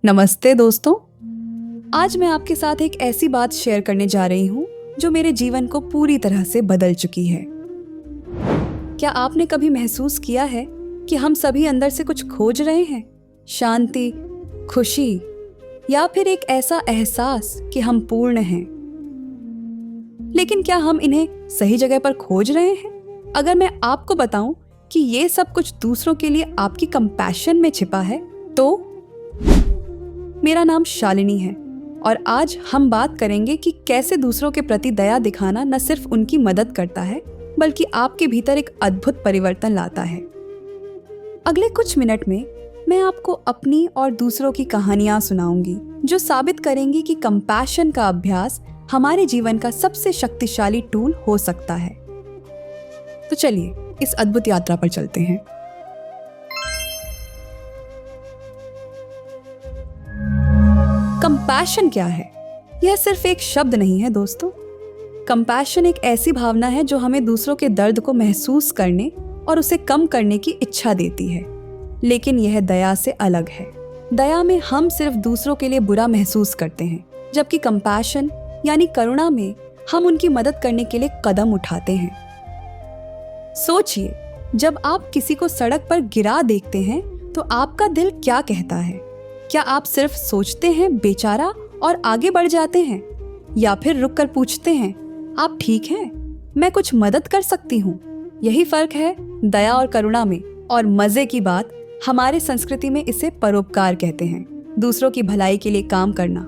नमस्ते दोस्तों। आज मैं आपके साथ एक ऐसी बात शेयर करने जा रही हूँ जो मेरे जीवन को पूरी तरह से बदल चुकी है। क्या आपने कभी महसूस किया है कि हम सभी अंदर से कुछ खोज रहे हैं? शांति, खुशी या फिर एक ऐसा एहसास कि हम पूर्ण हैं। लेकिन क्या हम इन्हें सही जगह पर खोज रहे हैं? अगर मैं आपको बताऊं कि ये सब कुछ दूसरों के लिए आपकी कंपैशन में छिपा है तो मेरा नाम शालिनी है और आज हम बात करेंगे कि कैसे दूसरों के प्रति दया दिखाना न सिर्फ उनकी मदद करता है बल्कि आपके भीतर एक अद्भुत परिवर्तन लाता है। अगले कुछ मिनट में मैं आपको अपनी और दूसरों की कहानियां सुनाऊंगी जो साबित करेंगी कि कंपैशन का अभ्यास हमारे जीवन का सबसे शक्तिशाली टूल हो सकता है। तो चलिए इस अद्भुत यात्रा पर चलते हैं। कंपैशन क्या है? यह सिर्फ एक शब्द नहीं है दोस्तों। कंपैशन एक ऐसी भावना है जो हमें दूसरों के दर्द को महसूस करने और उसे कम करने की इच्छा देती है। लेकिन यह दया से अलग है। दया में हम सिर्फ दूसरों के लिए बुरा महसूस करते हैं, जबकि कंपैशन यानी करुणा में हम उनकी मदद करने के लिए कदम उठाते हैं। सोचिए, जब आप किसी को सड़क पर गिरा देखते हैं तो आपका दिल क्या कहता है? क्या आप सिर्फ सोचते हैं बेचारा और आगे बढ़ जाते हैं, या फिर रुककर पूछते हैं आप ठीक हैं, मैं कुछ मदद कर सकती हूँ? यही फर्क है दया और करुणा में। और मजे की बात, हमारे संस्कृति में इसे परोपकार कहते हैं, दूसरों की भलाई के लिए काम करना।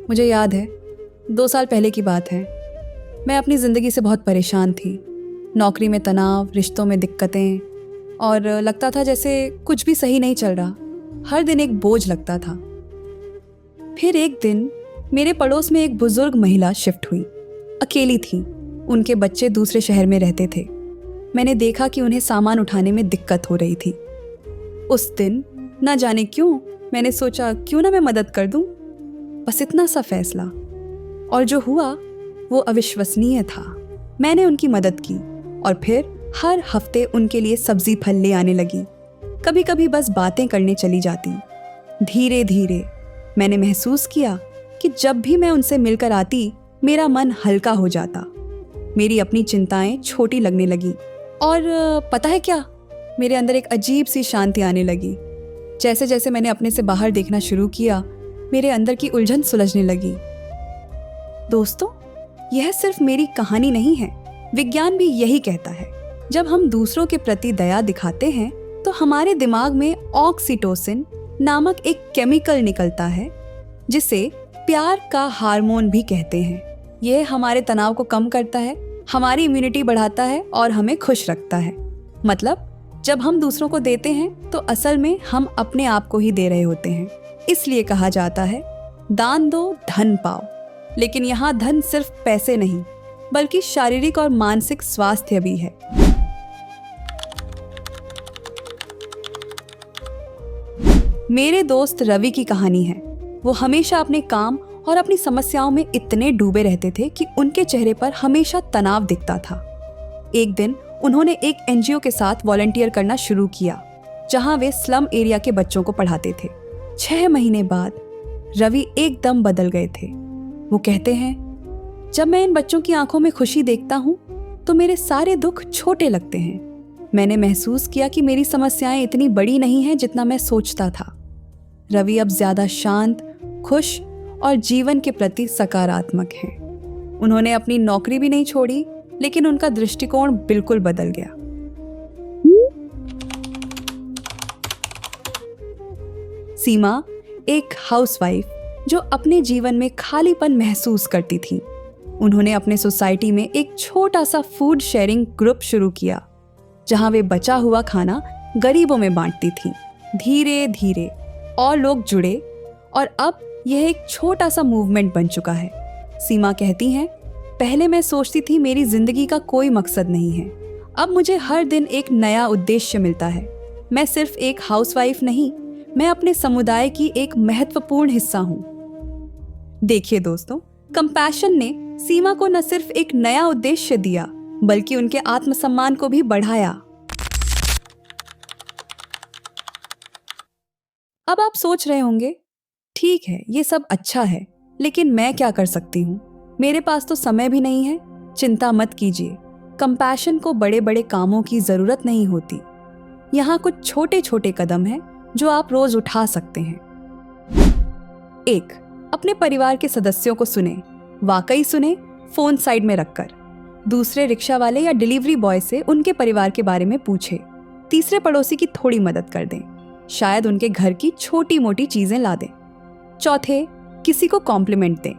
मुझे याद है 2 साल पहले की बात है। मैं अपनी जिंदगी से बहुत परेशान थी। नौकरी में तनाव, रिश्तों में दिक्कतें और लगता था जैसे कुछ भी सही नहीं चल रहा। हर दिन एक बोझ लगता था। फिर एक दिन मेरे पड़ोस में एक बुजुर्ग महिला शिफ्ट हुई। अकेली थी, उनके बच्चे दूसरे शहर में रहते थे। मैंने देखा कि उन्हें सामान उठाने में दिक्कत हो रही थी। उस दिन न जाने क्यों मैंने सोचा क्यों ना मैं मदद कर दूं। बस इतना सा फैसला, और जो हुआ वो अविश्वसनीय था। मैंने उनकी मदद की और फिर हर हफ्ते उनके लिए सब्जी फल ले आने लगी। कभी कभी बस बातें करने चली जाती। धीरे धीरे मैंने महसूस किया कि जब भी मैं उनसे मिलकर आती मेरा मन हल्का हो जाता। मेरी अपनी चिंताएं छोटी लगने लगी और पता है क्या, मेरे अंदर एक अजीब सी शांति आने लगी। जैसे जैसे मैंने अपने से बाहर देखना शुरू किया मेरे अंदर की उलझन सुलझने लगी। दोस्तों, यह सिर्फ मेरी कहानी नहीं है, विज्ञान भी यही कहता है। जब हम दूसरों के प्रति दया दिखाते हैं तो हमारे दिमाग में ऑक्सीटोसिन नामक एक केमिकल निकलता है जिसे प्यार का हार्मोन भी कहते हैं। यह हमारे तनाव को कम करता है, हमारी इम्यूनिटी बढ़ाता है और हमें खुश रखता है। मतलब जब हम दूसरों को देते हैं तो असल में हम अपने आप को ही दे रहे होते हैं। इसलिए कहा जाता है दान दो धन पाओ। लेकिन यहाँ धन सिर्फ पैसे नहीं बल्कि शारीरिक और मानसिक स्वास्थ्य भी है। मेरे दोस्त रवि की कहानी है। वो हमेशा अपने काम और अपनी समस्याओं में इतने डूबे रहते थे कि उनके चेहरे पर हमेशा तनाव दिखता था। एक दिन उन्होंने एक एनजीओ के साथ वॉलंटियर करना शुरू किया जहां वे स्लम एरिया के बच्चों को पढ़ाते थे। 6 महीने बाद रवि एकदम बदल गए थे। वो कहते हैं, जब मैं इन बच्चों की आंखों में खुशी देखता हूँ तो मेरे सारे दुख छोटे लगते हैं। मैंने महसूस किया कि मेरी समस्याएं इतनी बड़ी नहीं हैं जितना मैं सोचता था। रवि अब ज्यादा शांत, खुश और जीवन के प्रति सकारात्मक हैं। उन्होंने अपनी नौकरी भी नहीं छोड़ी, लेकिन उनका दृष्टिकोण बिल्कुल बदल गया। सीमा एक हाउसवाइफ जो अपने जीवन में खालीपन महसूस करती थी। उन्होंने अपने सोसाइटी में एक छोटा सा फूड शेयरिंग ग्रुप शुरू किया जहां वे बचा हुआ खाना गरीबों में बांटती थी। धीरे धीरे और लोग जुड़े और अब यह एक छोटा सा मूवमेंट बन चुका है। सीमा कहती हैं, पहले मैं सोचती थी मेरी जिंदगी का कोई मकसद नहीं है। अब मुझे हर दिन एक नया उद्देश्य मिलता है। मैं सिर्फ एक हाउसवाइफ नहीं, मैं अपने समुदाय की एक महत्वपूर्ण हिस्सा हूँ। देखिए दोस्तों, कंपैशन ने सीमा को न सिर्फ एक नया उद्देश्य दिया बल्कि उनके आत्मसम्मान को भी बढ़ाया। अब आप सोच रहे होंगे, ठीक है ये सब अच्छा है, लेकिन मैं क्या कर सकती हूँ? मेरे पास तो समय भी नहीं है। चिंता मत कीजिए, कंपैशन को बड़े बड़े कामों की जरूरत नहीं होती। यहाँ कुछ छोटे छोटे कदम हैं जो आप रोज उठा सकते हैं। 1. अपने परिवार के सदस्यों को सुने, वाकई सुने, फोन साइड में रखकर। दूसरे रिक्शा वाले या डिलीवरी बॉय से उनके परिवार के बारे में पूछे। तीसरे पड़ोसी की थोड़ी मदद कर दें, शायद उनके घर की छोटी मोटी चीजें ला दें। चौथे, किसी को कॉम्प्लीमेंट दें,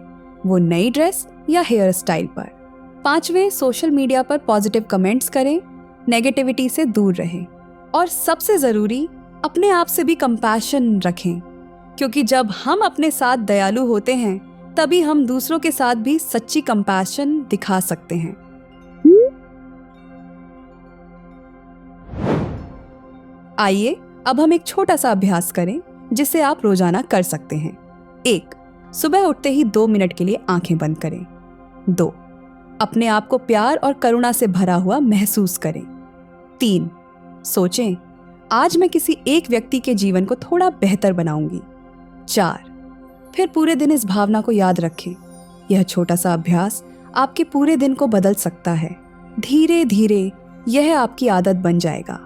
वो नई ड्रेस या हेयर स्टाइल पर। 5वें, सोशल मीडिया पर पॉजिटिव कमेंट्स करें, नेगेटिविटी से दूर रहें। और सबसे जरूरी, अपने आप से भी कंपैशन रखें, क्योंकि जब हम अपने साथ दयालु होते हैं तभी हम दूसरों के साथ भी सच्ची कंपैशन दिखा सकते हैं। आइए अब हम एक छोटा सा अभ्यास करें जिसे आप रोजाना कर सकते हैं। 1. सुबह उठते ही 2 मिनट के लिए आंखें बंद करें। 2. अपने आप को प्यार और करुणा से भरा हुआ महसूस करें। 3. सोचें, आज मैं किसी एक व्यक्ति के जीवन को थोड़ा बेहतर बनाऊंगी। 4. फिर पूरे दिन इस भावना को याद रखें। यह छोटा सा अभ्यास आपके पूरे दिन को बदल सकता है। धीरे धीरे यह आपकी आदत बन जाएगा।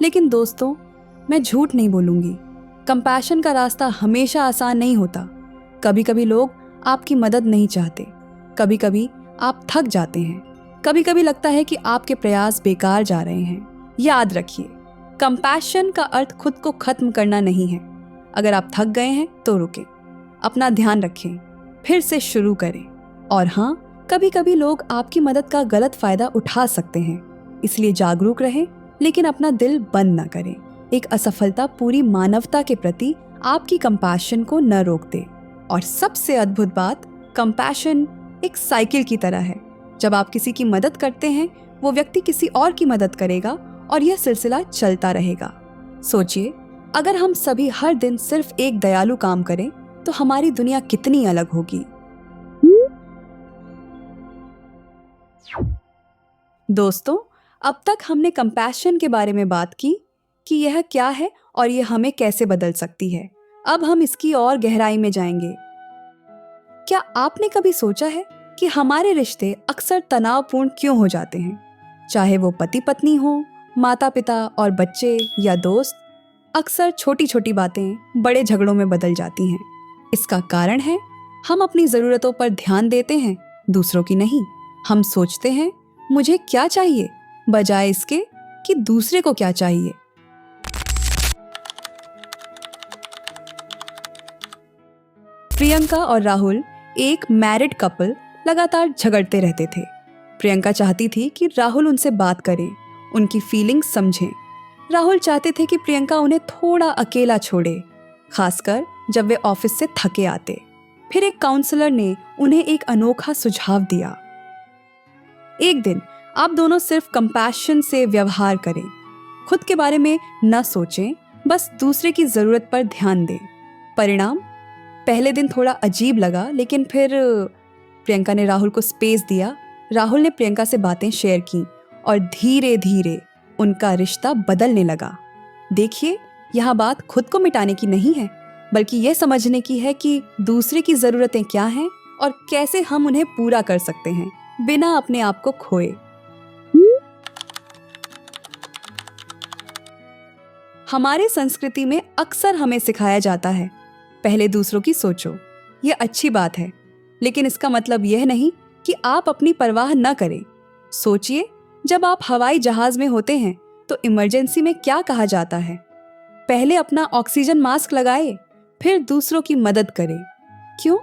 लेकिन दोस्तों, मैं झूठ नहीं बोलूंगी, कंपैशन का रास्ता हमेशा आसान नहीं होता। कभी कभी लोग आपकी मदद नहीं चाहते, कभी कभी आप थक जाते हैं, कभी कभी लगता है कि आपके प्रयास बेकार जा रहे हैं। याद रखिए, कंपैशन का अर्थ खुद को खत्म करना नहीं है। अगर आप थक गए हैं तो रुकें, अपना ध्यान रखें, फिर से शुरू करें। और हाँ, कभी कभी लोग आपकी मदद का गलत फायदा उठा सकते हैं, इसलिए जागरूक रहें, लेकिन अपना दिल बंद न करें। एक असफलता पूरी मानवता के प्रति आपकी कंपैशन को न रोक दे। और सबसे अद्भुत बात, कंपैशन एक साइकिल की तरह है। जब आप किसी की मदद करते हैं, वो व्यक्ति किसी और की मदद करेगा और यह सिलसिला चलता रहेगा। सोचिए, अगर हम सभी हर दिन सिर्फ एक दयालु काम करें तो हमारी दुनिया कितनी अलग होगी। दोस्तों, अब तक हमने कंपैशन के बारे में बात की कि यह क्या है और यह हमें कैसे बदल सकती है। अब हम इसकी और गहराई में जाएंगे। क्या आपने कभी सोचा है कि हमारे रिश्ते अक्सर तनावपूर्ण क्यों हो जाते हैं? चाहे वो पति पत्नी हो, माता पिता और बच्चे या दोस्त, अक्सर छोटी छोटी बातें बड़े झगड़ों में बदल जाती हैं। इसका कारण है, हम अपनी ज़रूरतों पर ध्यान देते हैं, दूसरों की नहीं। हम सोचते हैं मुझे क्या चाहिए, बजाय इसके कि दूसरे को क्या चाहिए। प्रियंका और राहुल, एक मैरिड कपल, लगातार झगड़ते रहते थे। प्रियंका चाहती थी कि राहुल उनसे बात करें, उनकी फीलिंग्स समझें। राहुल चाहते थे कि प्रियंका उन्हें थोड़ा अकेला छोड़े, खासकर जब वे ऑफिस से थके आते। फिर एक काउंसलर ने उन्हें एक अनोखा सुझाव दिया। एक दिन आप दोनों सिर्फ कंपैशन से व्यवहार करें, खुद के बारे में न सोचें, बस दूसरे की जरूरत पर ध्यान दें। परिणाम, पहले दिन थोड़ा अजीब लगा, लेकिन फिर प्रियंका ने राहुल को स्पेस दिया, राहुल ने प्रियंका से बातें शेयर की और धीरे धीरे उनका रिश्ता बदलने लगा। देखिए, यहाँ बात खुद को मिटाने की नहीं है, बल्कि यह समझने की है कि दूसरे की ज़रूरतें क्या हैं और कैसे हम उन्हें पूरा कर सकते हैं बिना अपने आप को खोए। हमारे संस्कृति में अक्सर हमें सिखाया जाता है, पहले दूसरों की सोचो। यह अच्छी बात है, लेकिन इसका मतलब यह नहीं कि आप अपनी परवाह न करें। सोचिए, जब आप हवाई जहाज में होते हैं तो इमरजेंसी में क्या कहा जाता है? पहले अपना ऑक्सीजन मास्क लगाएं, फिर दूसरों की मदद करें। क्यों?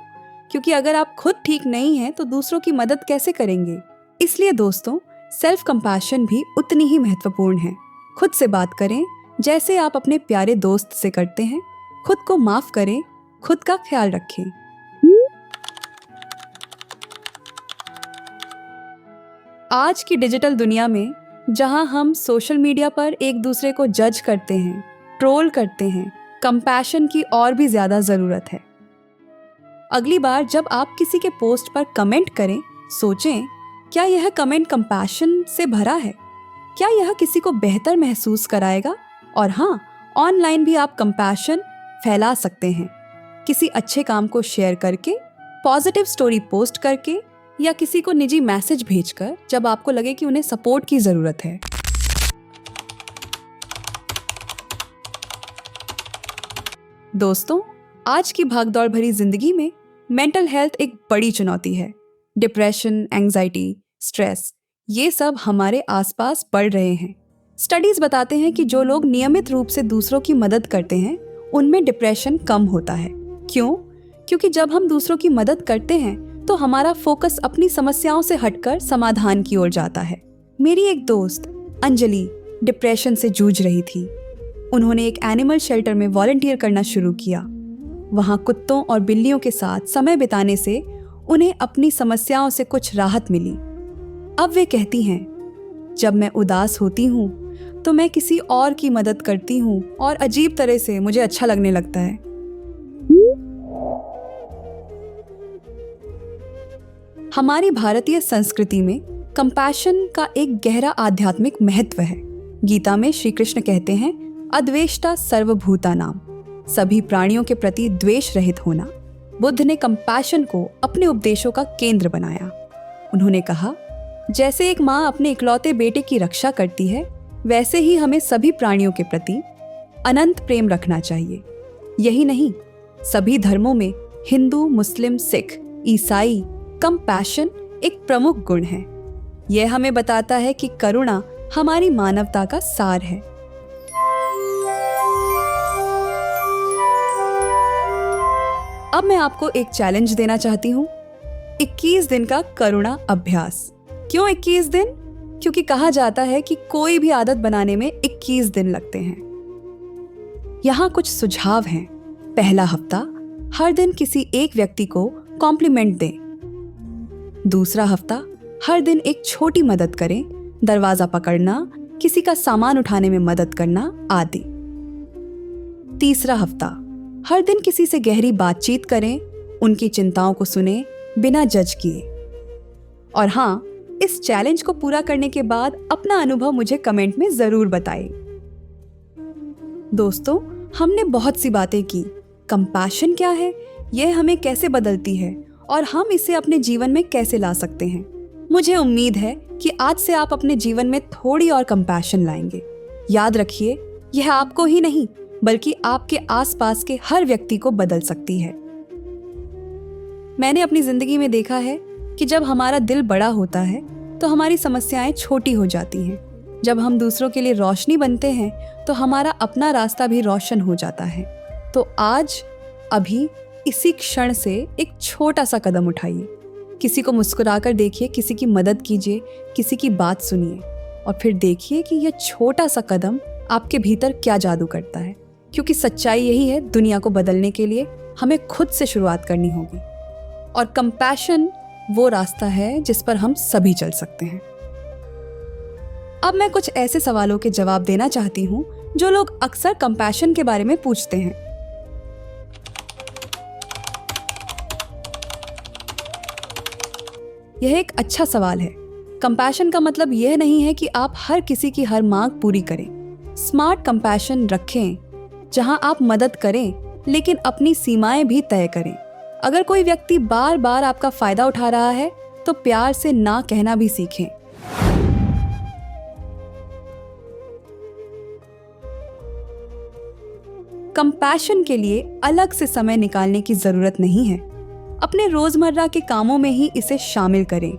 क्योंकि अगर आप खुद ठीक नहीं हैं तो दूसरों की मदद कैसे करेंगे? इसलिए दोस्तों, सेल्फ कंपैशन भी उतनी ही महत्वपूर्ण है। खुद से बात करें जैसे आप अपने प्यारे दोस्त से करते हैं। खुद को माफ करें, खुद का ख्याल रखें। आज की डिजिटल दुनिया में, जहां हम सोशल मीडिया पर एक दूसरे को जज करते हैं, ट्रोल करते हैं, कंपैशन की और भी ज्यादा जरूरत है। अगली बार जब आप किसी के पोस्ट पर कमेंट करें, सोचें, क्या यह कमेंट कंपैशन से भरा है? क्या यह किसी को बेहतर महसूस कराएगा? और हाँ, ऑनलाइन भी आप कंपैशन फैला सकते हैं, किसी अच्छे काम को शेयर करके, पॉजिटिव स्टोरी पोस्ट करके या किसी को निजी मैसेज भेजकर जब आपको लगे कि उन्हें सपोर्ट की जरूरत है। दोस्तों, आज की भागदौड़ भरी जिंदगी में मेंटल हेल्थ एक बड़ी चुनौती है। डिप्रेशन, एंजाइटी, स्ट्रेस, ये सब हमारे आसपास बढ़ रहे हैं। स्टडीज बताते हैं कि जो लोग नियमित रूप से दूसरों की मदद करते हैं उनमें डिप्रेशन कम होता है। क्यों? क्योंकि जब हम दूसरों की मदद करते हैं तो हमारा फोकस अपनी समस्याओं से हटकर समाधान की ओर जाता है। मेरी एक दोस्त अंजलि डिप्रेशन से जूझ रही थी। उन्होंने एक एनिमल शेल्टर में वॉलंटियर करना शुरू किया। वहाँ कुत्तों और बिल्लियों के साथ समय बिताने से उन्हें अपनी समस्याओं से कुछ राहत मिली। अब वे कहती हैं, जब मैं उदास होती हूँ तो मैं किसी और की मदद करती हूँ और अजीब तरह से मुझे अच्छा लगने लगता है। हमारी भारतीय संस्कृति में कंपैशन का एक गहरा आध्यात्मिक महत्व है। गीता में श्री कृष्ण कहते हैं, अद्वेष्टा सर्वभूतानाम, सभी प्राणियों के प्रति द्वेष रहित होना। बुद्ध ने कंपैशन को अपने उपदेशों का केंद्र बनाया। उन्होंने कहा, जैसे एक माँ अपने इकलौते बेटे की रक्षा करती है, वैसे ही हमें सभी प्राणियों के प्रति अनंत प्रेम रखना चाहिए। यही नहीं, सभी धर्मों में हिंदू, मुस्लिम, सिख, ईसाई कंपैशन एक प्रमुख गुण है। यह हमें बताता है कि करुणा हमारी मानवता का सार है। अब मैं आपको एक चैलेंज देना चाहती हूँ, 21 दिन का करुणा अभ्यास। क्यों 21 दिन? क्योंकि कहा जाता है कि कोई भी आदत बनाने में 21 दिन लगते हैं। यहाँ कुछ सुझाव हैं। पहला हफ्ता, हर दिन किसी एक व्यक्ति को कॉम्प्लीमेंट दें। दूसरा हफ्ता, हर दिन एक छोटी मदद करें, दरवाजा पकड़ना, किसी का सामान उठाने में मदद करना आदि। तीसरा हफ्ता, हर दिन किसी से गहरी बातचीत करें, उनकी चिंताओं को सुने बिना जज किए। और हाँ, इस चैलेंज को पूरा करने के बाद अपना अनुभव मुझे कमेंट में जरूर बताएं। दोस्तों, हमने बहुत सी बातें की। कंपैशन क्या है, यह हमें कैसे बदलती है और हम इसे अपने जीवन में कैसे ला सकते हैं। मुझे उम्मीद है कि आज से आप अपने जीवन में थोड़ी और कंपैशन लाएंगे। याद रखिए, यह आपको ही नहीं बल्कि आपके आसपास के हर व्यक्ति को बदल सकती है। मैंने अपनी जिंदगी में देखा है कि जब हमारा दिल बड़ा होता है तो हमारी समस्याएं छोटी हो जाती हैं। जब हम दूसरों के लिए रोशनी बनते हैं तो हमारा अपना रास्ता भी रोशन हो जाता है। तो आज, अभी, इसी क्षण से एक छोटा सा कदम उठाइए। किसी को मुस्कुराकर देखिए, किसी की मदद कीजिए, किसी की बात सुनिए और फिर देखिए कि यह छोटा सा कदम आपके भीतर क्या जादू करता है। क्योंकि सच्चाई यही है, दुनिया को बदलने के लिए हमें खुद से शुरुआत करनी होगी। और कंपैशन वो रास्ता है जिस पर हम सभी चल सकते हैं। अब मैं कुछ ऐसे सवालों के जवाब देना चाहती हूँ जो लोग अक्सर कंपैशन के बारे में पूछते हैं। यह एक अच्छा सवाल है। कंपैशन का मतलब यह नहीं है कि आप हर किसी की हर मांग पूरी करें। स्मार्ट कंपैशन रखें, जहां आप मदद करें लेकिन अपनी सीमाएं भी तय करें। अगर कोई व्यक्ति बार बार आपका फायदा उठा रहा है तो प्यार से ना कहना भी सीखें। कंपैशन के लिए अलग से समय निकालने की जरूरत नहीं है। अपने रोजमर्रा के कामों में ही इसे शामिल करें।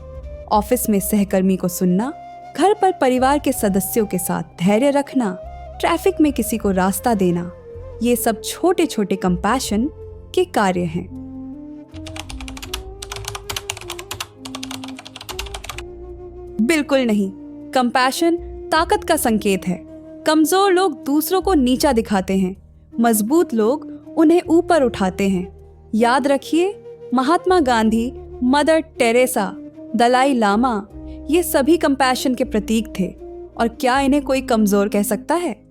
ऑफिस में सहकर्मी को सुनना, घर पर परिवार के सदस्यों के साथ धैर्य रखना, ट्रैफिक में किसी को रास्ता देना, ये सब छोटे छोटे कंपैशन के कार्य हैं। बिल्कुल नहीं, कंपैशन ताकत का संकेत है। कमजोर लोग दूसरों को नीचा दिखाते हैं, मजबूत लोग उन्हें ऊपर उठाते हैं। याद रखिए, महात्मा गांधी, मदर टेरेसा, दलाई लामा, ये सभी कंपैशन के प्रतीक थे। और क्या इन्हें कोई कमजोर कह सकता है?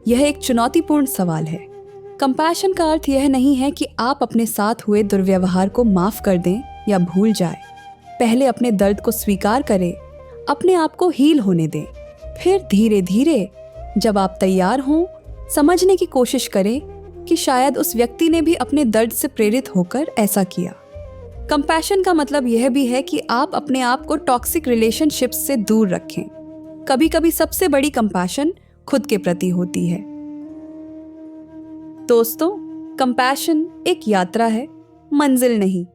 यह एक चुनौतीपूर्ण सवाल है। कंपैशन का अर्थ यह नहीं है कि आप अपने साथ हुए दुर्व्यवहार को माफ कर दें या भूल जाएं। पहले अपने दर्द को स्वीकार करें, अपने आप को हील होने दें। फिर धीरे धीरे जब आप तैयार हों, समझने की कोशिश करें कि शायद उस व्यक्ति ने भी अपने दर्द से प्रेरित होकर ऐसा किया। कंपैशन का मतलब यह भी है कि आप अपने आप को टॉक्सिक रिलेशनशिप्स से दूर रखें। कभी कभी सबसे बड़ी कंपैशन खुद के प्रति होती है। दोस्तों, कंपैशन एक यात्रा है, मंजिल नहीं।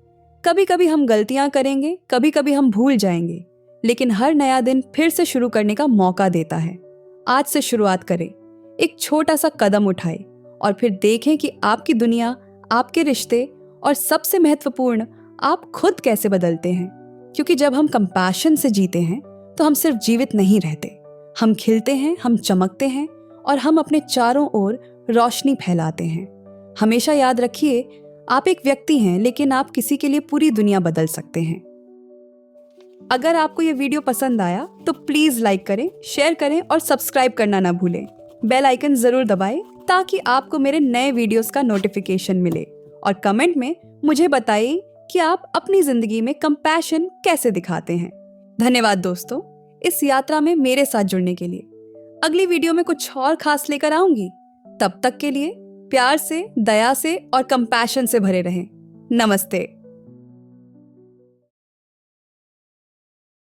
कभी कभी हम गलतियां करेंगे, कभी कभी हम भूल जाएंगे, लेकिन हर नया दिन फिर से शुरू करने का मौका देता है। आज से शुरुआत करें, एक छोटा सा कदम उठाएं और फिर देखें कि आपकी दुनिया, आपके रिश्ते और सबसे महत्वपूर्ण, आप खुद कैसे बदलते हैं। क्योंकि जब हम कंपैशन से जीते हैं तो हम सिर्फ जीवित नहीं रहते, हम खिलते हैं, हम चमकते हैं और हम अपने चारों ओर रोशनी फैलाते हैं। हमेशा याद रखिए, आप एक व्यक्ति हैं, लेकिन आप किसी के लिए पूरी दुनिया बदल सकते हैं। अगर आपको ये वीडियो पसंद आया तो प्लीज लाइक करें, शेयर करें और सब्सक्राइब करना ना भूलें। बेल आइकन जरूर दबाएं ताकि आपको मेरे नए वीडियोस का नोटिफिकेशन मिले। और कमेंट में मुझे बताइए कि आप अपनी जिंदगी में कंपैशन कैसे दिखाते हैं। धन्यवाद दोस्तों, इस यात्रा में मेरे साथ जुड़ने के लिए। अगली वीडियो में कुछ और खास लेकर आऊंगी। तब तक के लिए प्यार से, दया से और कंपैशन से भरे रहें। नमस्ते।